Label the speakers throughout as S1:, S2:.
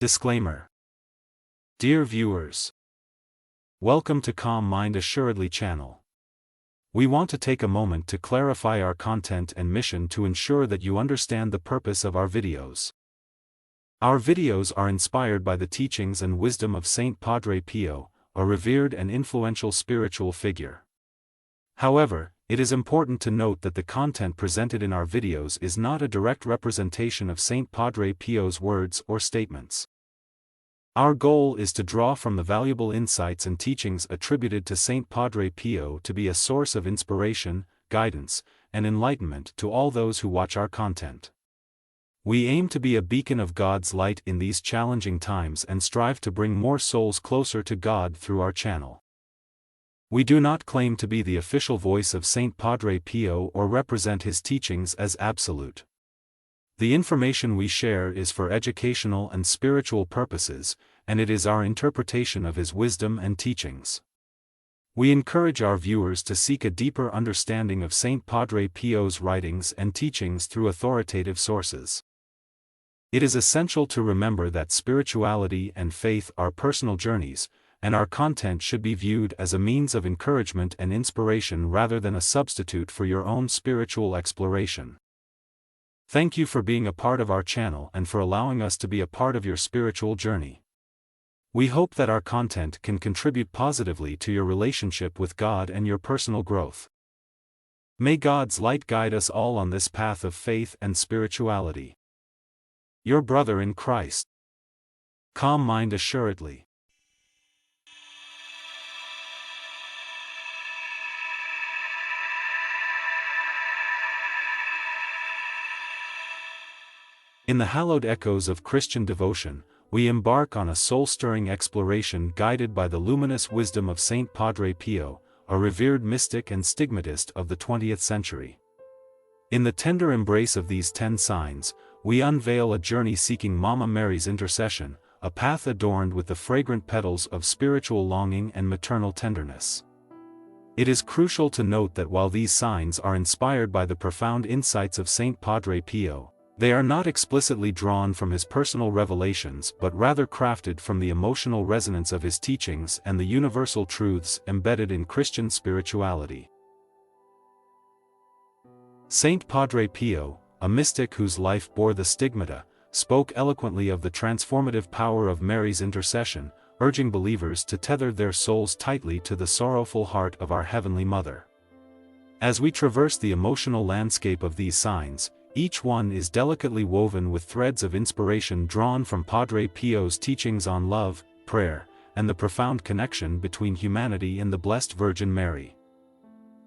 S1: Disclaimer. Dear viewers, welcome to Calm Mind Assuredly channel. We want to take a moment to clarify our content and mission to ensure that you understand the purpose of our videos. Our videos are inspired by the teachings and wisdom of Saint Padre Pio, a revered and influential spiritual figure. However, it is important to note that the content presented in our videos is not a direct representation of Saint Padre Pio's words or statements. Our goal is to draw from the valuable insights and teachings attributed to Saint Padre Pio to be a source of inspiration, guidance, and enlightenment to all those who watch our content. We aim to be a beacon of God's light in these challenging times and strive to bring more souls closer to God through our channel. We do not claim to be the official voice of Saint Padre Pio or represent his teachings as absolute. The information we share is for educational and spiritual purposes, and it is our interpretation of his wisdom and teachings. We encourage our viewers to seek a deeper understanding of Saint Padre Pio's writings and teachings through authoritative sources. It is essential to remember that spirituality and faith are personal journeys, and our content should be viewed as a means of encouragement and inspiration rather than a substitute for your own spiritual exploration. Thank you for being a part of our channel and for allowing us to be a part of your spiritual journey. We hope that our content can contribute positively to your relationship with God and your personal growth. May God's light guide us all on this path of faith and spirituality. Your brother in Christ. Calm Mind Assuredly. In the hallowed echoes of Christian devotion, we embark on a soul-stirring exploration guided by the luminous wisdom of Saint Padre Pio, a revered mystic and stigmatist of the 20th century. In the tender embrace of these 10 signs, we unveil a journey seeking Mama Mary's intercession, a path adorned with the fragrant petals of spiritual longing and maternal tenderness. It is crucial to note that while these signs are inspired by the profound insights of Saint Padre Pio, they are not explicitly drawn from his personal revelations but rather crafted from the emotional resonance of his teachings and the universal truths embedded in Christian spirituality. Saint Padre Pio, a mystic whose life bore the stigmata, spoke eloquently of the transformative power of Mary's intercession, urging believers to tether their souls tightly to the sorrowful heart of our Heavenly Mother. As we traverse the emotional landscape of these signs, each one is delicately woven with threads of inspiration drawn from Padre Pio's teachings on love, prayer, and the profound connection between humanity and the Blessed Virgin Mary.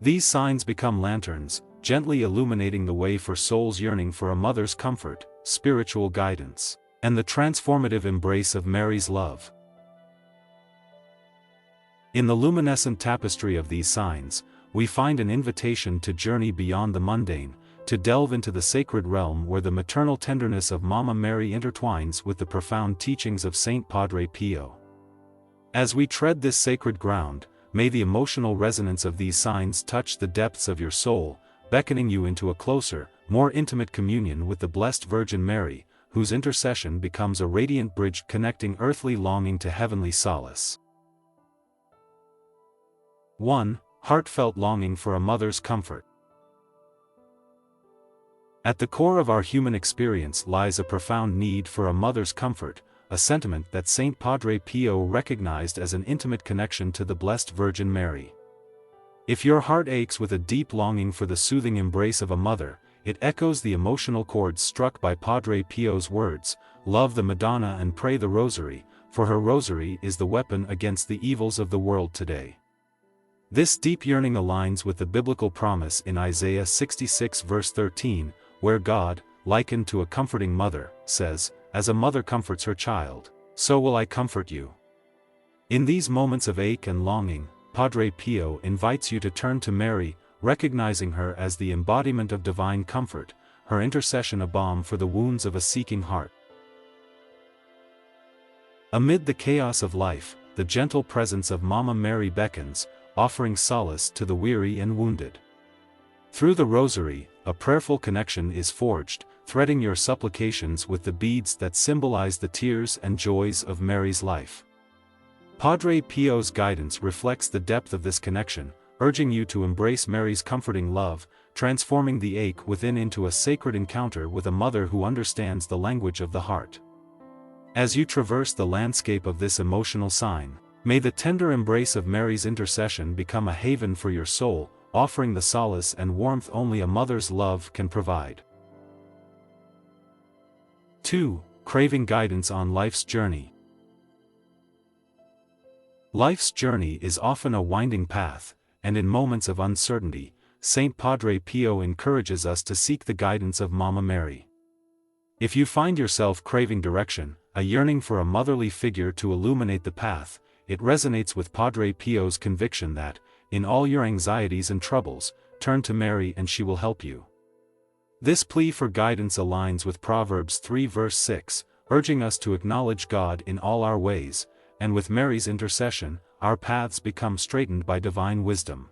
S1: These signs become lanterns, gently illuminating the way for souls yearning for a mother's comfort, spiritual guidance, and the transformative embrace of Mary's love. In the luminescent tapestry of these signs, we find an invitation to journey beyond the mundane, to delve into the sacred realm where the maternal tenderness of Mama Mary intertwines with the profound teachings of Saint Padre Pio. As we tread this sacred ground, may the emotional resonance of these signs touch the depths of your soul, beckoning you into a closer, more intimate communion with the Blessed Virgin Mary, whose intercession becomes a radiant bridge connecting earthly longing to heavenly solace. 1. Heartfelt longing for a mother's comfort. At the core of our human experience lies a profound need for a mother's comfort, a sentiment that Saint Padre Pio recognized as an intimate connection to the Blessed Virgin Mary. If your heart aches with a deep longing for the soothing embrace of a mother, it echoes the emotional chords struck by Padre Pio's words, "Love the Madonna and pray the rosary, for her rosary is the weapon against the evils of the world today." This deep yearning aligns with the biblical promise in Isaiah 66 verse 13, where God, likened to a comforting mother, says, "As a mother comforts her child, so will I comfort you." In these moments of ache and longing, Padre Pio invites you to turn to Mary, recognizing her as the embodiment of divine comfort, her intercession a balm for the wounds of a seeking heart. Amid the chaos of life, the gentle presence of Mama Mary beckons, offering solace to the weary and wounded. Through the rosary, a prayerful connection is forged, threading your supplications with the beads that symbolize the tears and joys of Mary's life. Padre Pio's guidance reflects the depth of this connection, urging you to embrace Mary's comforting love, transforming the ache within into a sacred encounter with a mother who understands the language of the heart. As you traverse the landscape of this emotional sign, may the tender embrace of Mary's intercession become a haven for your soul, offering the solace and warmth only a mother's love can provide. 2. Craving guidance on life's journey. Life's journey is often a winding path, and in moments of uncertainty, Saint Padre Pio encourages us to seek the guidance of Mama Mary. If you find yourself craving direction, a yearning for a motherly figure to illuminate the path, it resonates with Padre Pio's conviction that, in all your anxieties and troubles, turn to Mary and she will help you. This plea for guidance aligns with Proverbs 3 verse 6, urging us to acknowledge God in all our ways, and with Mary's intercession, our paths become straightened by divine wisdom.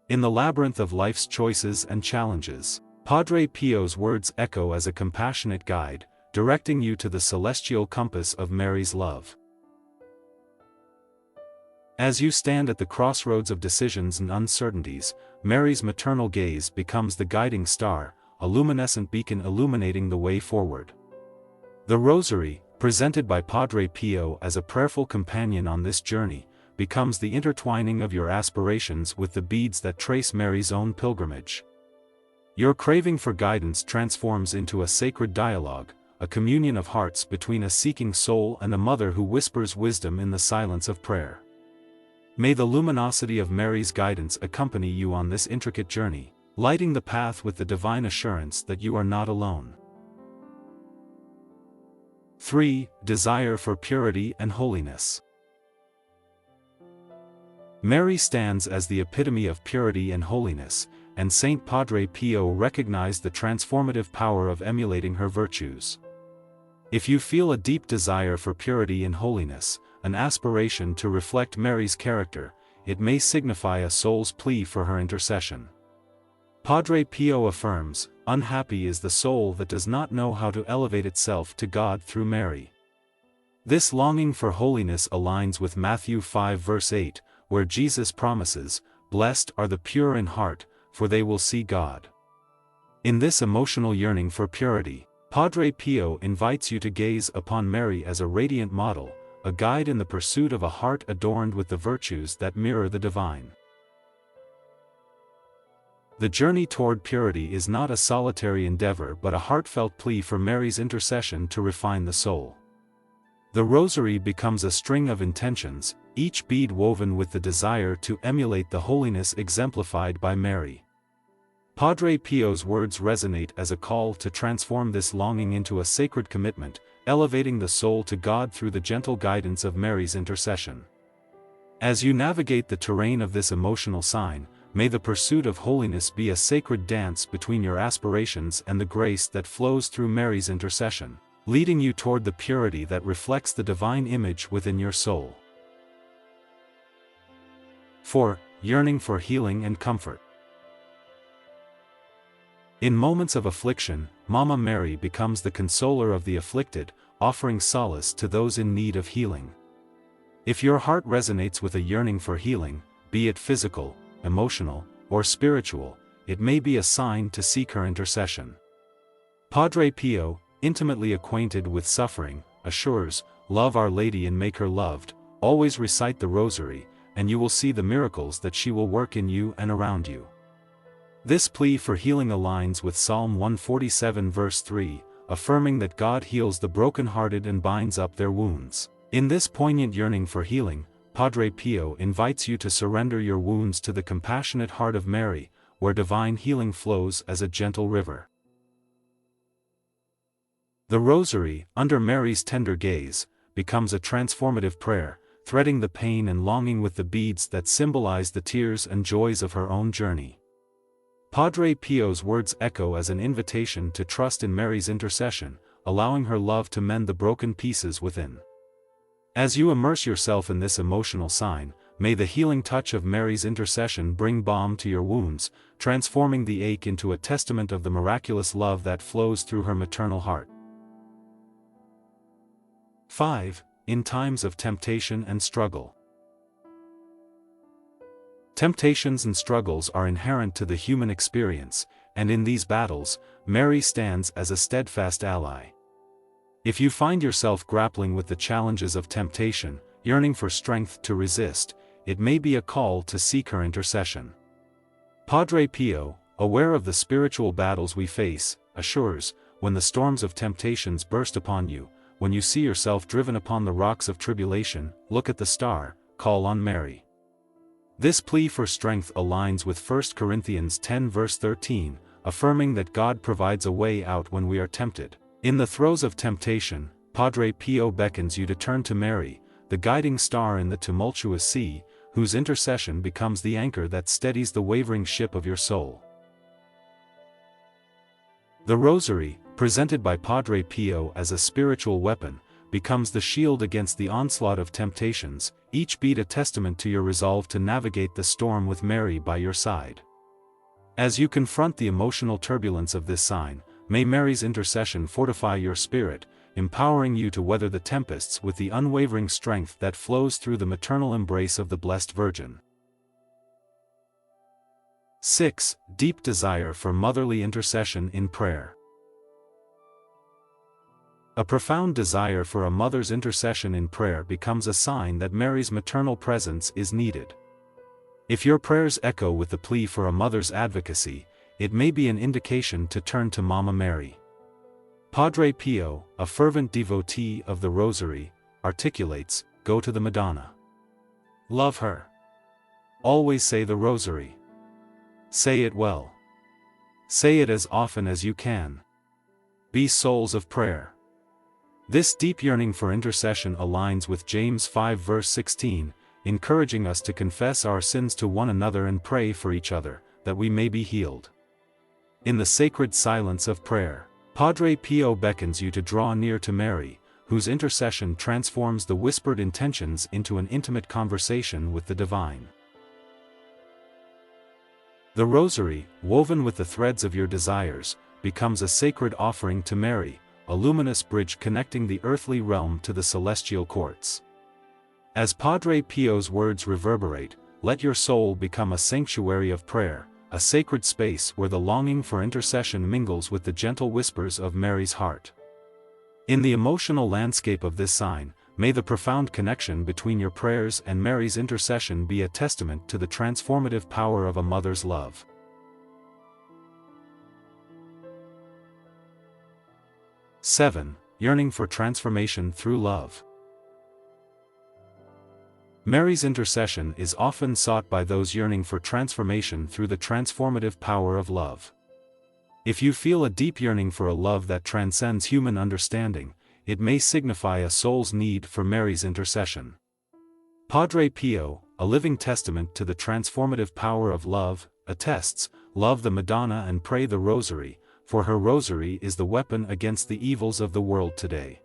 S1: In the labyrinth of life's choices and challenges, Padre Pio's words echo as a compassionate guide, directing you to the celestial compass of Mary's love. As you stand at the crossroads of decisions and uncertainties, Mary's maternal gaze becomes the guiding star, a luminescent beacon illuminating the way forward. The Rosary, presented by Padre Pio as a prayerful companion on this journey, becomes the intertwining of your aspirations with the beads that trace Mary's own pilgrimage. Your craving for guidance transforms into a sacred dialogue, a communion of hearts between a seeking soul and a mother who whispers wisdom in the silence of prayer. May the luminosity of Mary's guidance accompany you on this intricate journey, lighting the path with the divine assurance that you are not alone. 3. Desire for purity and holiness. Mary stands as the epitome of purity and holiness, and Saint Padre Pio recognized the transformative power of emulating her virtues. If you feel a deep desire for purity and holiness, an aspiration to reflect Mary's character, it may signify a soul's plea for her intercession. Padre Pio affirms, "Unhappy is the soul that does not know how to elevate itself to God through Mary." This longing for holiness aligns with Matthew 5 verse 8, where Jesus promises, "Blessed are the pure in heart, for they will see God." In this emotional yearning for purity, Padre Pio invites you to gaze upon Mary as a radiant model, a guide in the pursuit of a heart adorned with the virtues that mirror the divine. The journey toward purity is not a solitary endeavor but a heartfelt plea for Mary's intercession to refine the soul. The Rosary becomes a string of intentions, each bead woven with the desire to emulate the holiness exemplified by Mary. Padre Pio's words resonate as a call to transform this longing into a sacred commitment, elevating the soul to God through the gentle guidance of Mary's intercession. As you navigate the terrain of this emotional sign, may the pursuit of holiness be a sacred dance between your aspirations and the grace that flows through Mary's intercession, leading you toward the purity that reflects the divine image within your soul. 4. Yearning for healing and comfort. In moments of affliction, Mama Mary becomes the consoler of the afflicted, offering solace to those in need of healing. If your heart resonates with a yearning for healing, be it physical, emotional, or spiritual, it may be a sign to seek her intercession. Padre Pio, intimately acquainted with suffering, assures, "Love Our Lady and make her loved, always recite the Rosary, and you will see the miracles that she will work in you and around you." This plea for healing aligns with Psalm 147 verse 3, affirming that God heals the brokenhearted and binds up their wounds. In this poignant yearning for healing, Padre Pio invites you to surrender your wounds to the compassionate heart of Mary, where divine healing flows as a gentle river. The Rosary, under Mary's tender gaze, becomes a transformative prayer, threading the pain and longing with the beads that symbolize the tears and joys of her own journey. Padre Pio's words echo as an invitation to trust in Mary's intercession, allowing her love to mend the broken pieces within. As you immerse yourself in this emotional sign, may the healing touch of Mary's intercession bring balm to your wounds, transforming the ache into a testament of the miraculous love that flows through her maternal heart. 5. In times of temptation and struggle. Temptations and struggles are inherent to the human experience, and in these battles, Mary stands as a steadfast ally. If you find yourself grappling with the challenges of temptation, yearning for strength to resist, it may be a call to seek her intercession. Padre Pio, aware of the spiritual battles we face, assures, when the storms of temptations burst upon you, when you see yourself driven upon the rocks of tribulation, look at the star, call on Mary. This plea for strength aligns with 1 Corinthians 10 verse 13, affirming that God provides a way out when we are tempted. In the throes of temptation, Padre Pio beckons you to turn to Mary, the guiding star in the tumultuous sea, whose intercession becomes the anchor that steadies the wavering ship of your soul. The rosary, presented by Padre Pio as a spiritual weapon, becomes the shield against the onslaught of temptations, each bead a testament to your resolve to navigate the storm with Mary by your side. As you confront the emotional turbulence of this sign, may Mary's intercession fortify your spirit, empowering you to weather the tempests with the unwavering strength that flows through the maternal embrace of the Blessed Virgin. 6. Deep desire for motherly intercession in prayer. A profound desire for a mother's intercession in prayer becomes a sign that Mary's maternal presence is needed. If your prayers echo with the plea for a mother's advocacy, it may be an indication to turn to Mama Mary. Padre Pio, a fervent devotee of the Rosary, articulates, "Go to the Madonna. Love her. Always say the Rosary. Say it well. Say it as often as you can. Be souls of prayer." This deep yearning for intercession aligns with James 5 verse 16, encouraging us to confess our sins to one another and pray for each other, that we may be healed. In the sacred silence of prayer, Padre Pio beckons you to draw near to Mary, whose intercession transforms the whispered intentions into an intimate conversation with the divine. The Rosary, woven with the threads of your desires, becomes a sacred offering to Mary, a luminous bridge connecting the earthly realm to the celestial courts. As Padre Pio's words reverberate, let your soul become a sanctuary of prayer, a sacred space where the longing for intercession mingles with the gentle whispers of Mary's heart. In the emotional landscape of this sign, may the profound connection between your prayers and Mary's intercession be a testament to the transformative power of a mother's love. 7. Yearning for transformation through love. Mary's intercession is often sought by those yearning for transformation through the transformative power of love. If you feel a deep yearning for a love that transcends human understanding, it may signify a soul's need for Mary's intercession. Padre Pio, a living testament to the transformative power of love, attests, "Love the Madonna and pray the Rosary, for her rosary is the weapon against the evils of the world today."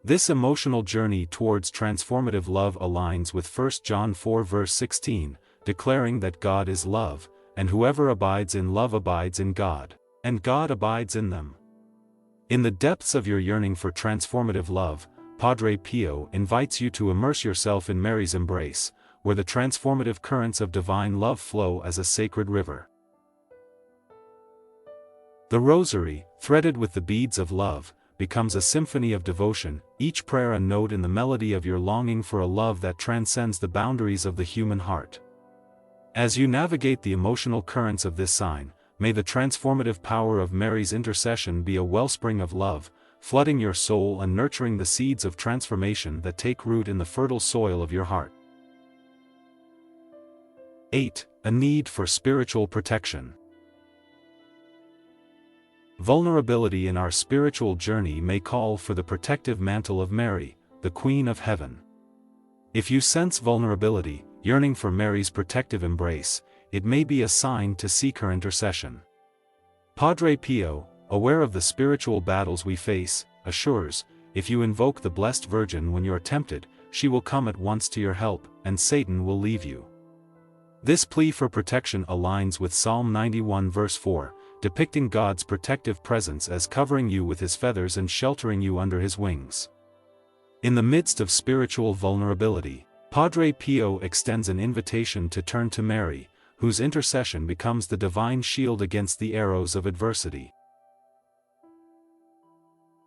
S1: This emotional journey towards transformative love aligns with 1 John 4 verse 16, declaring that God is love, and whoever abides in love abides in God, and God abides in them. In the depths of your yearning for transformative love, Padre Pio invites you to immerse yourself in Mary's embrace, where the transformative currents of divine love flow as a sacred river. The Rosary, threaded with the beads of love, becomes a symphony of devotion, each prayer a note in the melody of your longing for a love that transcends the boundaries of the human heart. As you navigate the emotional currents of this sign, may the transformative power of Mary's intercession be a wellspring of love, flooding your soul and nurturing the seeds of transformation that take root in the fertile soil of your heart. 8. A need for spiritual protection. Vulnerability in our spiritual journey may call for the protective mantle of Mary, the Queen of Heaven. If you sense vulnerability, yearning for Mary's protective embrace, it may be a sign to seek her intercession. Padre Pio, aware of the spiritual battles we face, assures, if you invoke the Blessed Virgin when you are tempted, she will come at once to your help, and Satan will leave you. This plea for protection aligns with Psalm 91 verse 4, depicting God's protective presence as covering you with his feathers and sheltering you under his wings. In the midst of spiritual vulnerability, Padre Pio extends an invitation to turn to Mary, whose intercession becomes the divine shield against the arrows of adversity.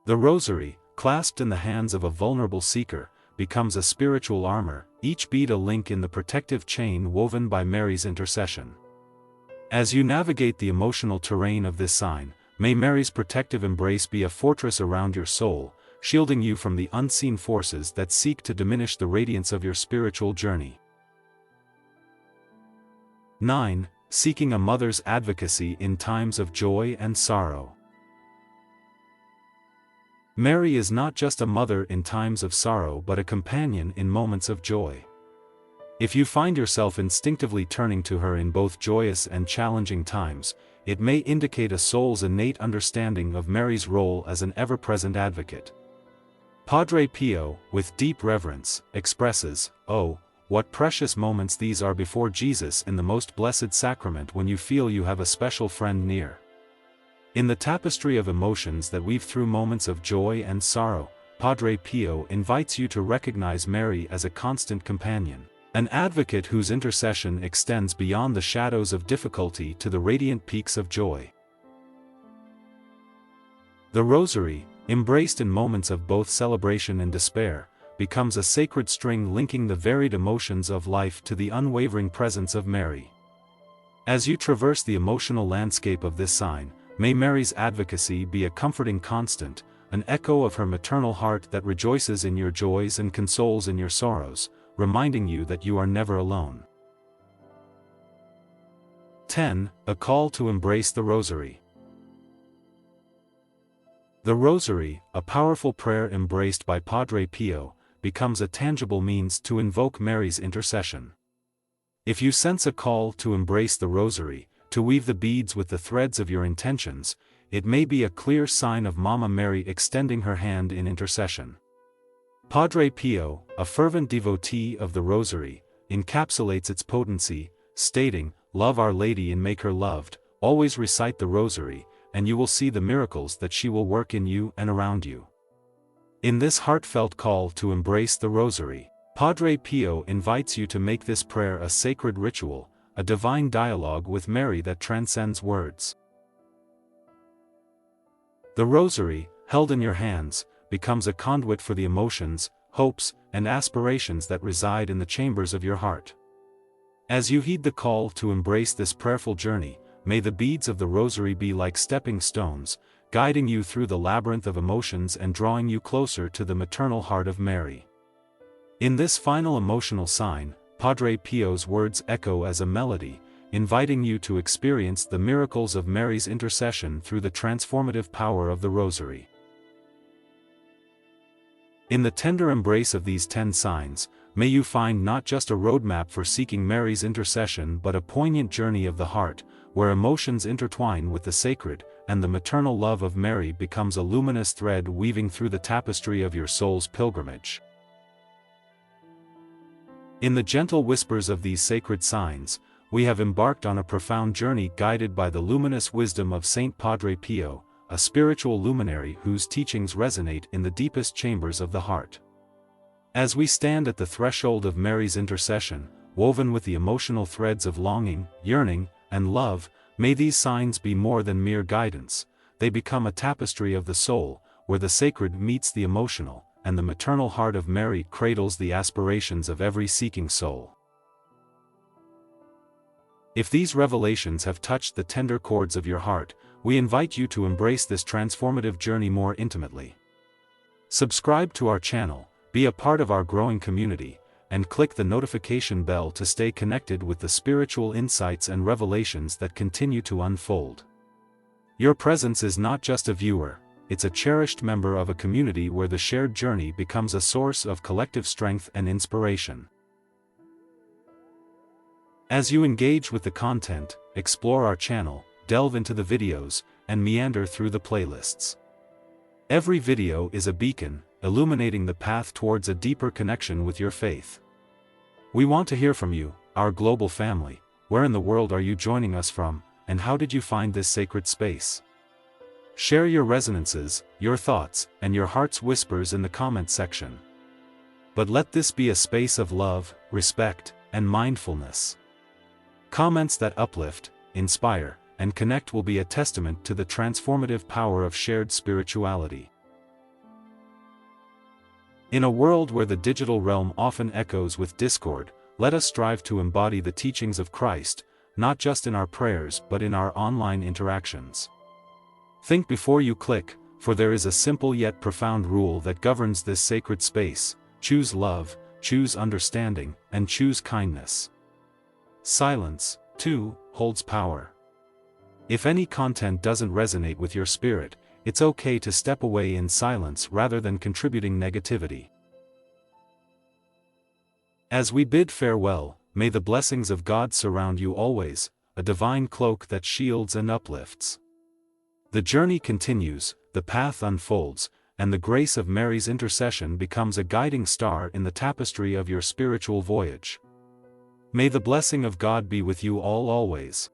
S1: The rosary, clasped in the hands of a vulnerable seeker, becomes a spiritual armor, each bead a link in the protective chain woven by Mary's intercession. As you navigate the emotional terrain of this sign, may Mary's protective embrace be a fortress around your soul, shielding you from the unseen forces that seek to diminish the radiance of your spiritual journey. 9. Seeking a mother's advocacy in times of joy and sorrow. Mary is not just a mother in times of sorrow but a companion in moments of joy. If you find yourself instinctively turning to her in both joyous and challenging times, it may indicate a soul's innate understanding of Mary's role as an ever-present advocate. Padre Pio, with deep reverence, expresses, "Oh, what precious moments these are before Jesus in the most blessed sacrament when you feel you have a special friend near." In the tapestry of emotions that weave through moments of joy and sorrow, Padre Pio invites you to recognize Mary as a constant companion, an advocate whose intercession extends beyond the shadows of difficulty to the radiant peaks of joy. The rosary, embraced in moments of both celebration and despair, becomes a sacred string linking the varied emotions of life to the unwavering presence of Mary. As you traverse the emotional landscape of this sign, may Mary's advocacy be a comforting constant, an echo of her maternal heart that rejoices in your joys and consoles in your sorrows, reminding you that you are never alone. 10. A call to embrace the rosary. The rosary, a powerful prayer embraced by Padre Pio, becomes a tangible means to invoke Mary's intercession. If you sense a call to embrace the rosary, to weave the beads with the threads of your intentions, it may be a clear sign of Mama Mary extending her hand in intercession. Padre Pio, a fervent devotee of the rosary, encapsulates its potency, stating, "Love Our Lady and make her loved, always recite the rosary, and you will see the miracles that she will work in you and around you." In this heartfelt call to embrace the rosary, Padre Pio invites you to make this prayer a sacred ritual, a divine dialogue with Mary that transcends words. The rosary, held in your hands, becomes a conduit for the emotions, hopes, and aspirations that reside in the chambers of your heart. As you heed the call to embrace this prayerful journey, may the beads of the rosary be like stepping stones, guiding you through the labyrinth of emotions and drawing you closer to the maternal heart of Mary. In this final emotional sign, Padre Pio's words echo as a melody, inviting you to experience the miracles of Mary's intercession through the transformative power of the rosary. In the tender embrace of these 10 signs, may you find not just a roadmap for seeking Mary's intercession but a poignant journey of the heart, where emotions intertwine with the sacred, and the maternal love of Mary becomes a luminous thread weaving through the tapestry of your soul's pilgrimage. In the gentle whispers of these sacred signs, we have embarked on a profound journey guided by the luminous wisdom of Saint Padre Pio, a spiritual luminary whose teachings resonate in the deepest chambers of the heart. As we stand at the threshold of Mary's intercession, woven with the emotional threads of longing, yearning, and love, may these signs be more than mere guidance. They become a tapestry of the soul, where the sacred meets the emotional, and the maternal heart of Mary cradles the aspirations of every seeking soul. If these revelations have touched the tender chords of your heart, we invite you to embrace this transformative journey more intimately. Subscribe to our channel, be a part of our growing community, and click the notification bell to stay connected with the spiritual insights and revelations that continue to unfold. Your presence is not just a viewer, it's a cherished member of a community where the shared journey becomes a source of collective strength and inspiration. As you engage with the content, explore our channel, delve into the videos, and meander through the playlists. Every video is a beacon, illuminating the path towards a deeper connection with your faith. We want to hear from you, our global family. Where in the world are you joining us from, and how did you find this sacred space? Share your resonances, your thoughts, and your heart's whispers in the comment section. But let this be a space of love, respect, and mindfulness. Comments that uplift, inspire, and connect will be a testament to the transformative power of shared spirituality. In a world where the digital realm often echoes with discord, let us strive to embody the teachings of Christ, not just in our prayers but in our online interactions. Think before you click, for there is a simple yet profound rule that governs this sacred space: choose love, choose understanding, and choose kindness. Silence, too, holds power. If any content doesn't resonate with your spirit, it's okay to step away in silence rather than contributing negativity. As we bid farewell, may the blessings of God surround you always, a divine cloak that shields and uplifts. The journey continues, the path unfolds, and the grace of Mary's intercession becomes a guiding star in the tapestry of your spiritual voyage. May the blessing of God be with you all always.